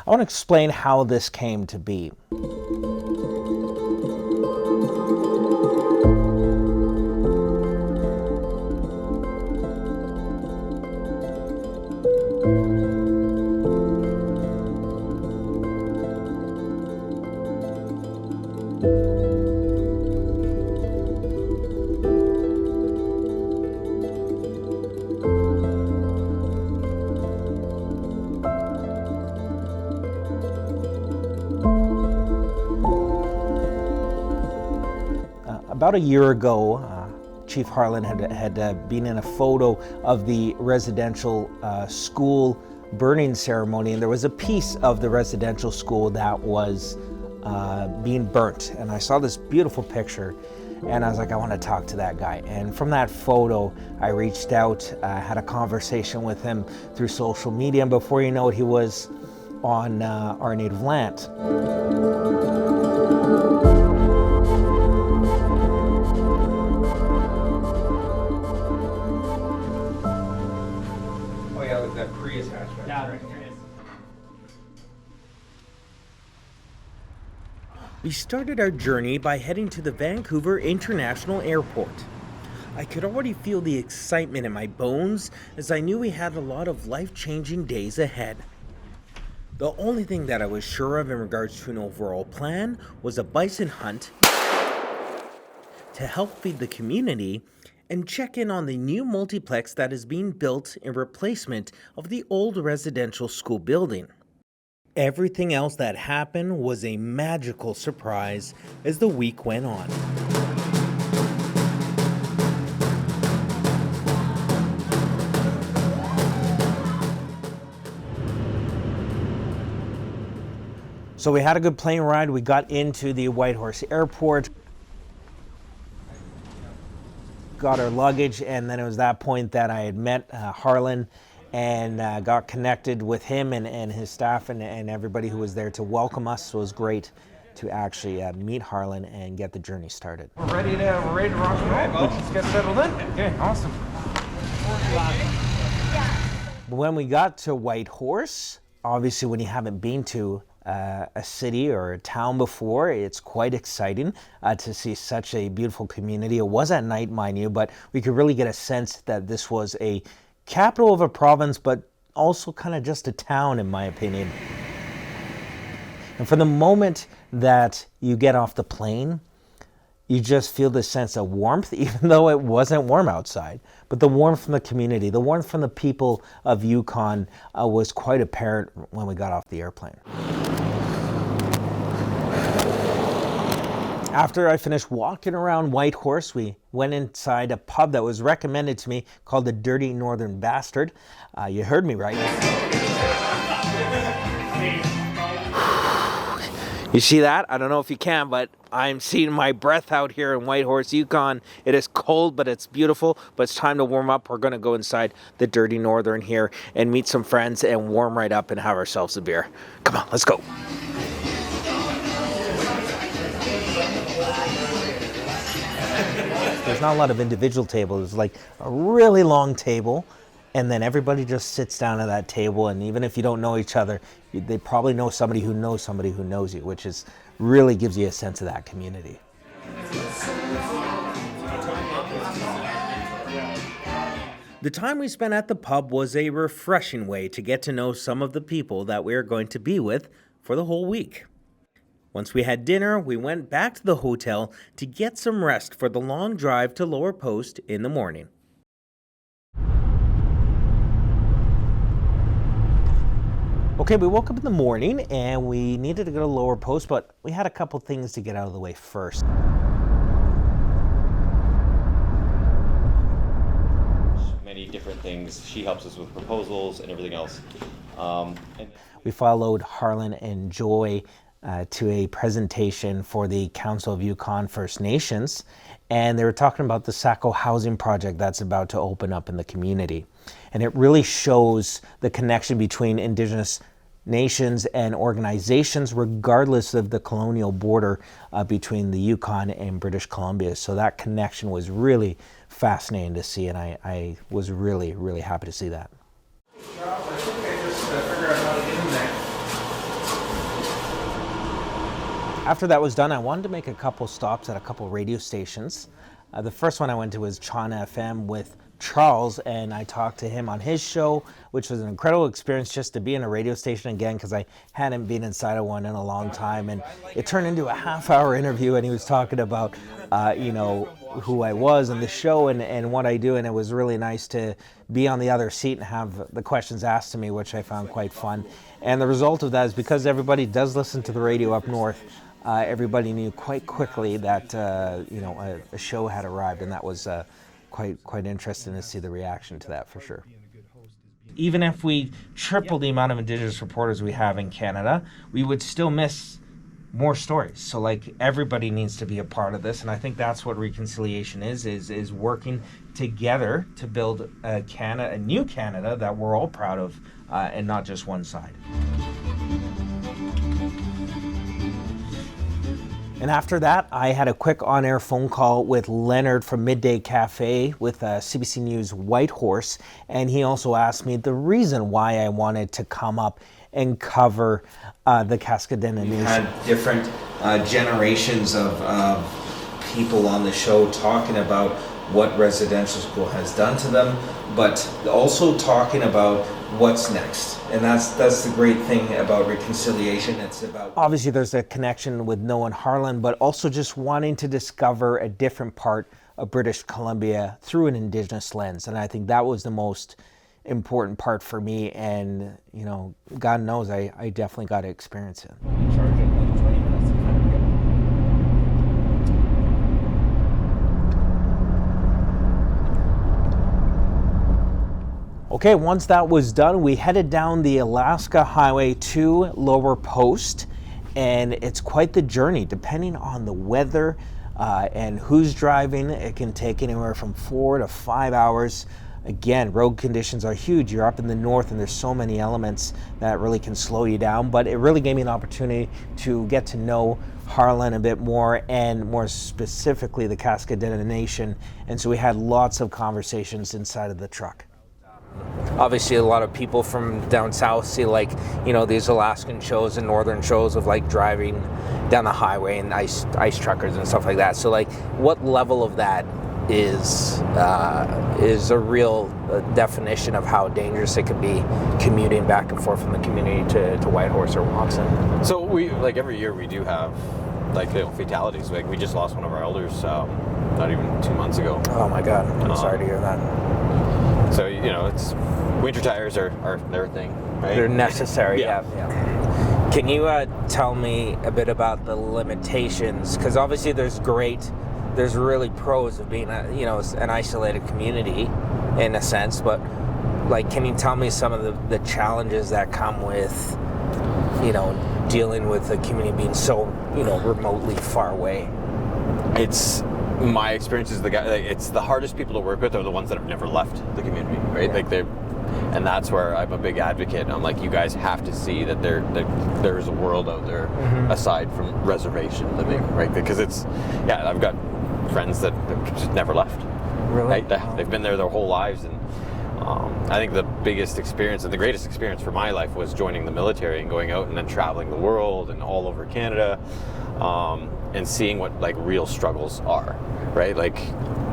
I want to explain how this came to be. About a year ago, Chief Harlan had been in a photo of the residential school burning ceremony, and there was a piece of the residential school that was being burnt. And I saw this beautiful picture, and I was like, I want to talk to that guy. And from that photo, I reached out, had a conversation with him through social media, and before you know it, he was on our native land. We started our journey by heading to the Vancouver International Airport. I could already feel the excitement in my bones as I knew we had a lot of life-changing days ahead. The only thing that I was sure of in regards to an overall plan was a bison hunt to help feed the community and check in on the new multiplex that is being built in replacement of the old residential school building. Everything else that happened was a magical surprise as the week went on. So we had a good plane ride. We got into the Whitehorse Airport, got our luggage, and then it was that point that I had met Harlan and got connected with him and his staff and everybody who was there to welcome us. So it was great to actually meet Harlan and get the journey started. We're ready to rock and roll. Let's get settled in. Okay, awesome. When we got to Whitehorse, obviously when you haven't been to a city or a town before, it's quite exciting to see such a beautiful community. It was at night, mind you, but we could really get a sense that this was a capital of a province, but also kind of just a town, in my opinion. And from the moment that you get off the plane, you just feel this sense of warmth, even though it wasn't warm outside. But the warmth from the community, the warmth from the people of Yukon was quite apparent when we got off the airplane. After I finished walking around Whitehorse, we went inside a pub that was recommended to me called the Dirty Northern Bastard. You heard me right. You see that? I don't know if you can, but I'm seeing my breath out here in Whitehorse, Yukon. It is cold, but it's beautiful. But it's time to warm up. We're going to go inside the Dirty Northern here and meet some friends and warm right up and have ourselves a beer. Come on, let's go. There's not a lot of individual tables. It's like a really long table, and then everybody just sits down at that table, and even if you don't know each other, they probably know somebody who knows you, which is really gives you a sense of that community. The time we spent at the pub was a refreshing way to get to know some of the people that we are going to be with for the whole week. Once we had dinner, we went back to the hotel to get some rest for the long drive to Lower Post in the morning. Okay, we woke up in the morning and we needed to go to Lower Post, but we had a couple things to get out of the way first. Many different things. She helps us with proposals and everything else. We followed Harlan and Joy to a presentation for the Council of Yukon First Nations, and they were talking about the Saco housing project that's about to open up in the community. And it really shows the connection between Indigenous nations and organizations regardless of the colonial border between the Yukon and British Columbia. So that connection was really fascinating to see, and I was really, really happy to see that. After that was done, I wanted to make a couple stops at a couple radio stations. The first one I went to was Chana FM with Charles, and I talked to him on his show, which was an incredible experience just to be in a radio station again, because I hadn't been inside of one in a long time. And it turned into a half-hour interview, and he was talking about, who I was and the show and what I do, and it was really nice to be on the other seat and have the questions asked to me, which I found quite fun. And the result of that is because everybody does listen to the radio up north, everybody knew quite quickly that a show had arrived, and that was quite interesting to see the reaction to that, for sure. Even if we triple the amount of Indigenous reporters we have in Canada, we would still miss more stories. So everybody needs to be a part of this, and I think that's what reconciliation is working together to build a new Canada that we're all proud of, and not just one side. And after that, I had a quick on-air phone call with Leonard from Midday Cafe with CBC News Whitehorse, and he also asked me the reason why I wanted to come up and cover the Kaska Dena Nation. We've had different generations of people on the show talking about what residential school has done to them, but also talking about what's next. And that's the great thing about reconciliation. It's about, obviously there's a connection with Noah and Harlan, but also just wanting to discover a different part of British Columbia through an Indigenous lens. And I think that was the most important part for me, and God knows I definitely got to experience it. Okay, once that was done, we headed down the Alaska Highway to Lower Post, and it's quite the journey. Depending on the weather and who's driving, it can take anywhere from 4 to 5 hours. Again, road conditions are huge. You're up in the north, and there's so many elements that really can slow you down, but it really gave me an opportunity to get to know Harlan a bit more, and more specifically the Kaska Dena Nation, and so we had lots of conversations inside of the truck. Obviously, a lot of people from down south see these Alaskan shows and northern shows of driving down the highway and ice truckers and stuff like that. So what level of that is a real definition of how dangerous it could be commuting back and forth from the community to Whitehorse or Watson? So we every year we do have fatalities. We just lost one of our elders not even 2 months ago. Oh my God, I'm sorry to hear that. So it's winter tires are their thing, right? They're necessary. Yeah. Can you tell me a bit about the limitations? Because obviously there's really pros of being an isolated community in a sense, but can you tell me some of the challenges that come with dealing with a community being so remotely far away? It's my experience is it's the hardest people to work with are the ones that have never left the community, right? Yeah. And that's where I'm a big advocate. I'm you guys have to see that there's a world out there aside from reservation living, right? Because I've got friends that have just never left. Really? Right? They've been there their whole lives, and I think the biggest experience and the greatest experience for my life was joining the military and going out and then traveling the world and all over Canada, and seeing what real struggles are, right?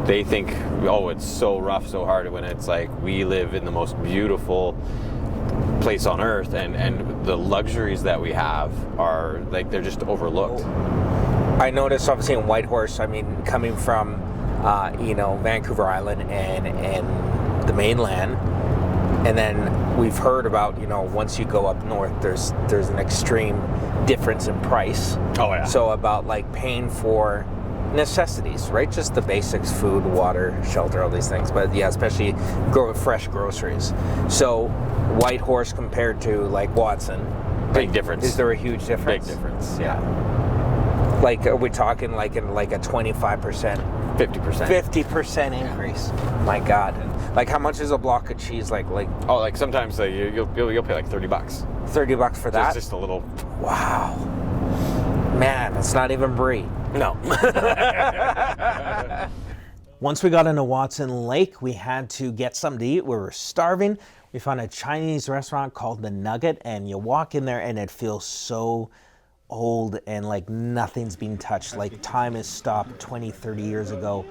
They think, it's so rough, so hard, when it's we live in the most beautiful place on earth, and the luxuries that we have are they're just overlooked. I noticed obviously in Whitehorse, coming from Vancouver Island and the mainland, and then we've heard about once you go up north, there's an extreme difference in price. Oh yeah. So about paying for necessities, right? Just the basics: food, water, shelter, all these things. But yeah, especially fresh groceries. So Whitehorse compared to Watson, big difference. Is there a huge difference? Big difference. Yeah. Are we talking in a 25%, 50%, 50% increase? My God! How much is a block of cheese? Sometimes you'll pay $30. $30 for that? Just a little. Wow, man, it's not even brie. No. Once we got into Watson Lake, we had to get something to eat. We were starving. We found a Chinese restaurant called The Nugget, and you walk in there and it feels so old and like nothing's been touched. Like time has stopped 20, 30 years ago,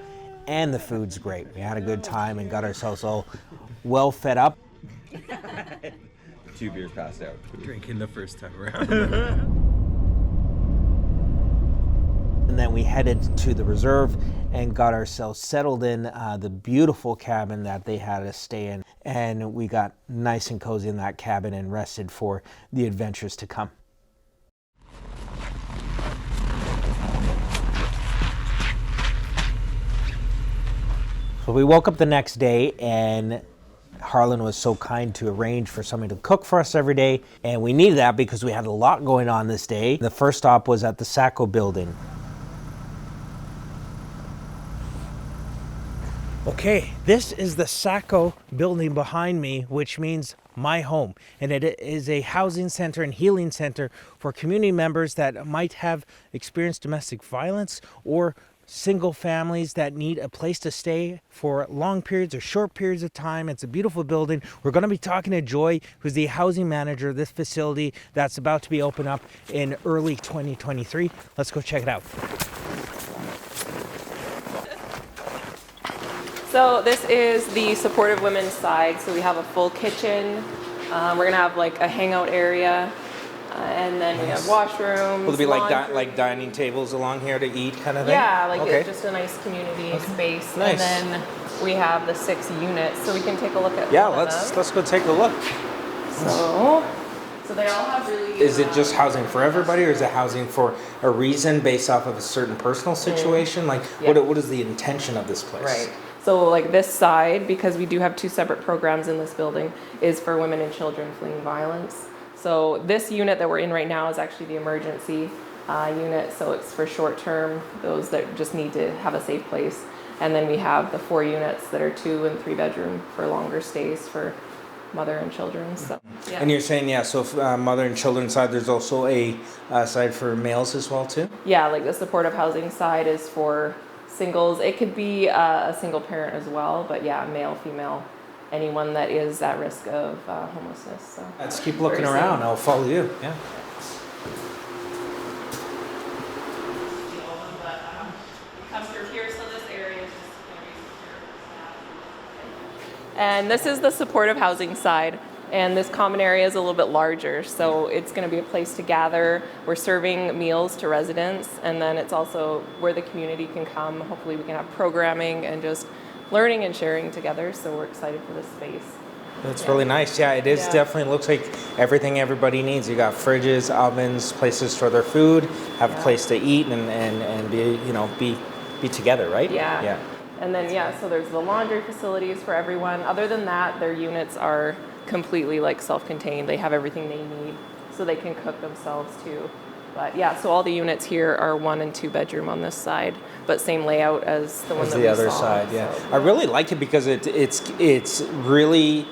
and the food's great. We had a good time and got ourselves all well fed up. 2 beers passed out. Drinking the first time around. And then we headed to the reserve and got ourselves settled in the beautiful cabin that they had us stay in. And we got nice and cozy in that cabin and rested for the adventures to come. So we woke up the next day, and Harlan was so kind to arrange for somebody to cook for us every day. And we needed that because we had a lot going on this day. The first stop was at the Sacco building. Okay, this is the Sacco building behind me, which means my home. And it is a housing center and healing center for community members that might have experienced domestic violence, or single families that need a place to stay for long periods or short periods of time. It's a beautiful building. We're going to be talking to Joy, who's the housing manager of this facility that's about to be opened up in early 2023. Let's go check it out. So this is the supportive women's side. So we have a full kitchen. We're gonna have like a hangout area, and then we have washrooms. Will it be laundry. like dining tables along here to eat kind of thing? Yeah, like okay. it's just a nice community space. Nice. And then we have the 6 units, so we can take a look at Yeah, one of them. let's go take a look. So they all have really. Is it just housing for everybody, or is it housing for a reason based off of a certain personal situation? Like, Yeah. what is the intention of this place? Right. So like this side, because we do have 2 separate programs in this building, is for women and children fleeing violence. So this unit that we're in right now is actually the emergency unit. So it's for short term, those that just need to have a safe place. And then we have the 4 units that are 2 and 3 bedroom for longer stays for mother and children. So, yeah. And you're saying, yeah, so if, mother and children side, there's also a side for males as well too? Yeah, like the supportive housing side is for singles. It could be a single parent as well, but yeah, male, female, anyone that is at risk of homelessness. So Let's keep looking very around. safe. I'll follow you. Yeah. Come through here, so this area is just going to be secure. And this is the supportive housing side. And this common area is a little bit larger, so it's going to be a place to gather. We're serving meals to residents, and then it's also where the community can come. Hopefully we can have programming and just learning and sharing together, so we're excited for this space. That's really nice. Yeah, it is definitely looks like everything everybody needs. You got fridges, ovens, places for their food, have a place to eat and be, be together, right? Yeah. Yeah. And then, so there's the laundry facilities for everyone. Other than that, their units are completely like self-contained. They have everything they need, so they can cook themselves too. But yeah, so all the units here are 1 and 2 bedroom on this side, but same layout as the one that the we other saw. side. Yeah, So, I really like it because it's really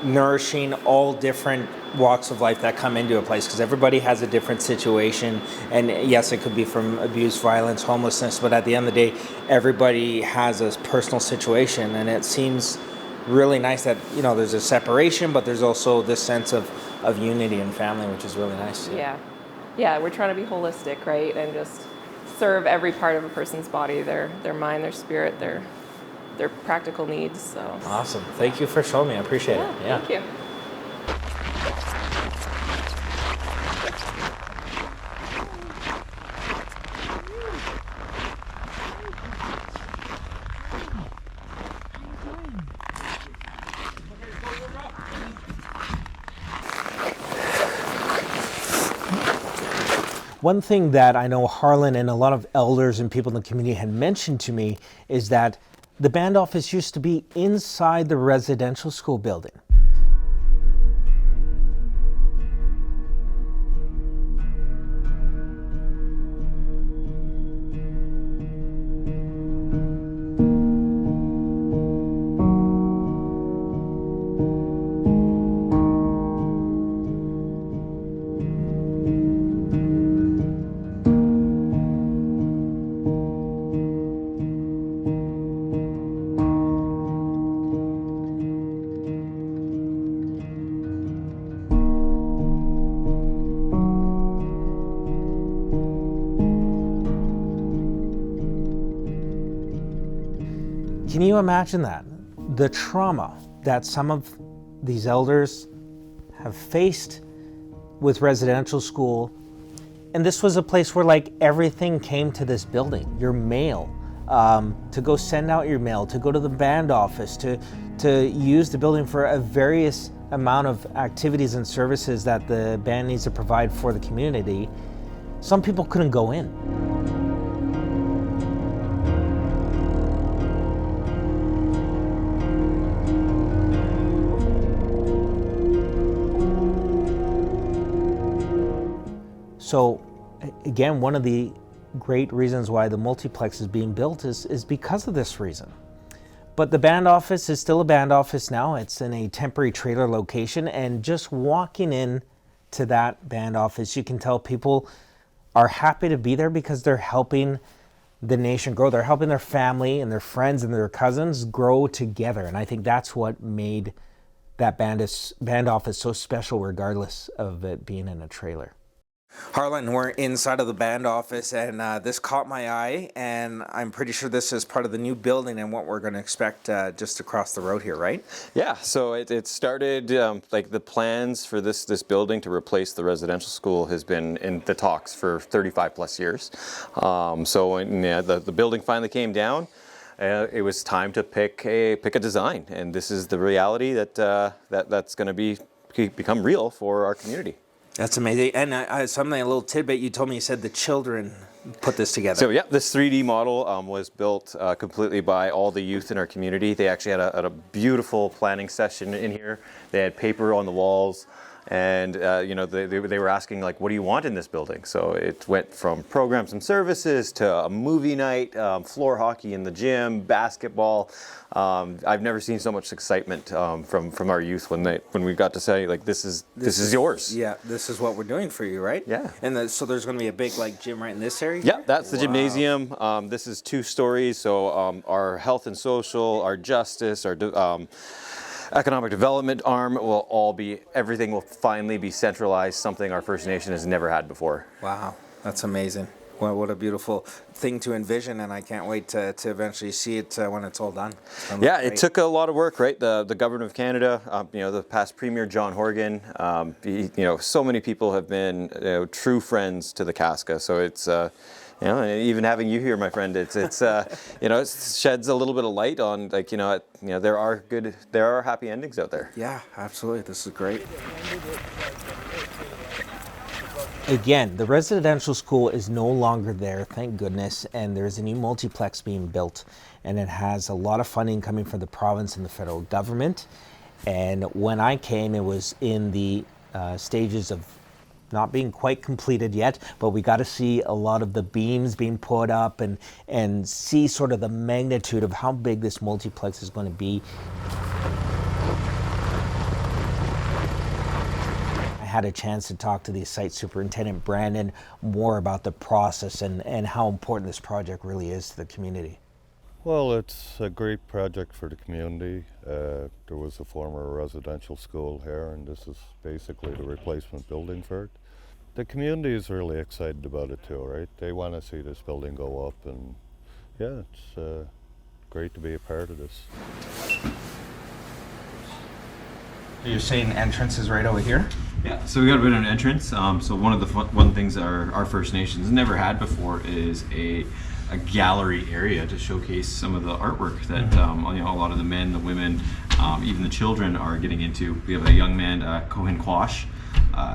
nourishing all different walks of life that come into a place, because everybody has a different situation, and yes, it could be from abuse, violence, homelessness, but at the end of the day, everybody has a personal situation, and it seems really nice that there's a separation, but there's also this sense of unity and family, which is really nice. Yeah, we're trying to be holistic, right, and just serve every part of a person's body, their mind, their spirit, their practical needs. So Awesome. Thank you for showing me. I appreciate it. Yeah. Thank you. One thing that I know Harlan and a lot of elders and people in the community had mentioned to me is that the band office used to be inside the residential school building. Can you imagine that? The trauma that some of these elders have faced with residential school. And this was a place where like everything came to this building, your mail, to go send out your mail, to go to the band office, to use the building for a various amount of activities and services that the band needs to provide for the community. Some people couldn't go in. So again, one of the great reasons why the multiplex is being built is because of this reason. But the band office is still a band office now. It's in a temporary trailer location, and just walking in to that band office, you can tell people are happy to be there because they're helping the nation grow. They're helping their family and their friends and their cousins grow together. And I think that's what made that band office so special, regardless of it being in a trailer. Harlan, we're inside of the band office, and this caught my eye, and I'm pretty sure this is part of the new building and what we're going to expect just across the road here, right? Yeah, so it started, like the plans for this building to replace the residential school has been in the talks for 35 plus years. So when the building finally came down, it was time to pick a design, and this is the reality that's going to become real for our community. That's amazing. And something, a little tidbit, you told me, you said the children put this together. So yeah, this 3D model was built completely by all the youth in our community. They actually had a beautiful planning session in here. They had paper on the walls. And they were asking, like, what do you want in this building? So it went from programs and services to a movie night, floor hockey in the gym, basketball. I've never seen so much excitement from our youth when we got to say, like, this is yours. Yeah, this is what we're doing for you, right? Yeah. And so there's going to be a big like gym right in this area? Yeah, that's the gymnasium. This is 2 stories. So our health and social, our justice, our economic development arm everything will finally be centralized, something our First Nation has never had before. Wow, that's amazing. Well, what a beautiful thing to envision, and I can't wait to eventually see it when it's all done. Yeah, it took a lot of work, right? The Government of Canada, the past Premier John Horgan, so many people have been true friends to the Kaska, so it's even having you here, my friend, it sheds a little bit of light on, like, there are happy endings out there. Yeah, absolutely. This is great. Again, the residential school is no longer there, thank goodness, and there's a new multiplex being built, and it has a lot of funding coming from the province and the federal government. And when I came, it was in the stages of not being quite completed yet, but we got to see a lot of the beams being put up and see sort of the magnitude of how big this multiplex is going to be. I had a chance to talk to the site superintendent, Brandon, more about the process and how important this project really is to the community. Well, it's a great project for the community. There was a former residential school here, and this is basically the replacement building for it. The community is really excited about it too, right? They want to see this building go up, and yeah, it's great to be a part of this. You're saying entrance is right over here? Yeah, so we got a bit of an entrance. So one of the things our First Nations never had before is a gallery area to showcase some of the artwork that a lot of the men, the women, even the children are getting into. We have a young man, Cohen Quash.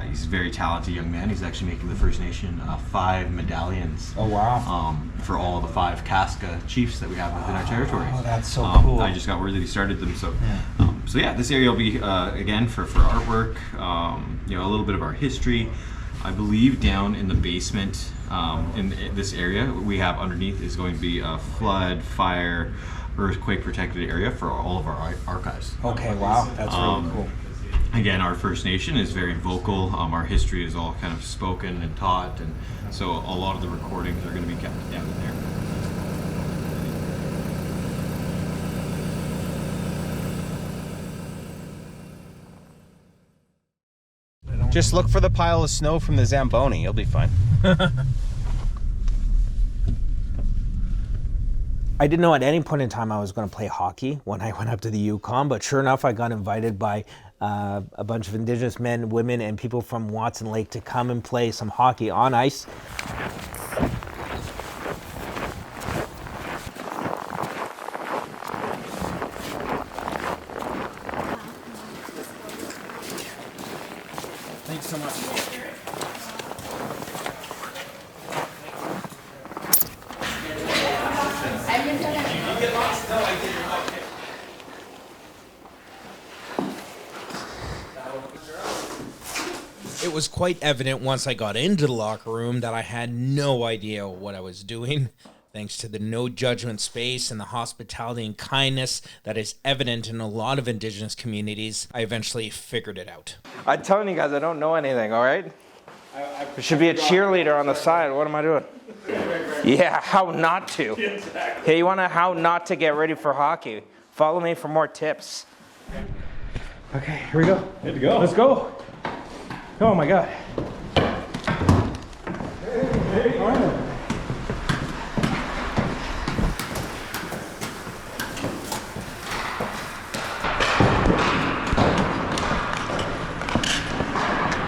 He's a very talented young man. He's actually making the First Nation 5 medallions. Oh, wow. For all the 5 Kaska chiefs that we have within our territory. Oh, that's so cool. I just got word that he started them. So, this area will be again for artwork. A little bit of our history. I believe down in the basement in this area we have underneath is going to be a flood, fire, earthquake protected area for all of our archives. Okay, wow, that's really cool. Again, our First Nation is very vocal. Our history is all kind of spoken and taught, and so a lot of the recordings are going to be kept down in there. Just look for the pile of snow from the Zamboni. You'll be fine. I didn't know at any point in time I was going to play hockey when I went up to the Yukon, but sure enough, I got invited by a bunch of Indigenous men, women, and people from Watson Lake to come and play some hockey on ice. Thanks so much. It was quite evident once I got into the locker room that I had no idea what I was doing. Thanks to the no judgment space and the hospitality and kindness that is evident in a lot of Indigenous communities, I eventually figured it out. I'm telling you guys, I don't know anything, all right? There should be a cheerleader on the side. What am I doing? Yeah, how not to. Hey, you want to how not to get ready for hockey? Follow me for more tips. Okay, here we go. Good to go. Let's go. Oh my God.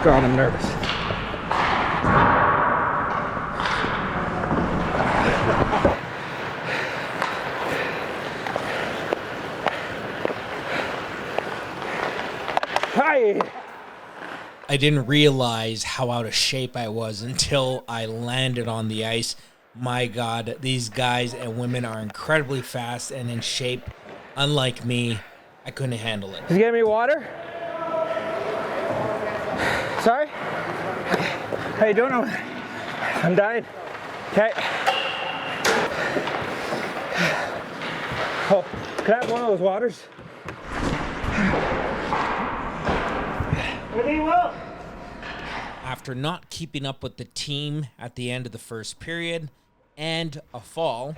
God, I'm nervous. Hi. I didn't realize how out of shape I was until I landed on the ice. My God, these guys and women are incredibly fast and in shape. Unlike me, I couldn't handle it. Did you get me water? Sorry? How you doing? I'm dying. Okay. Oh, can I have one of those waters? After not keeping up with the team at the end of the first period and a fall,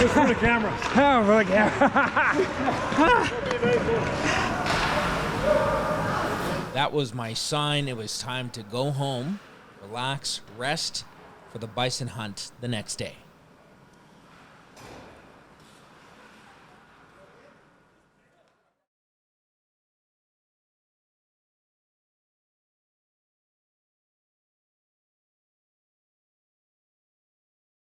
Just for the camera. Oh, for the camera. that was my sign. It was time to go home, relax, rest for the bison hunt the next day.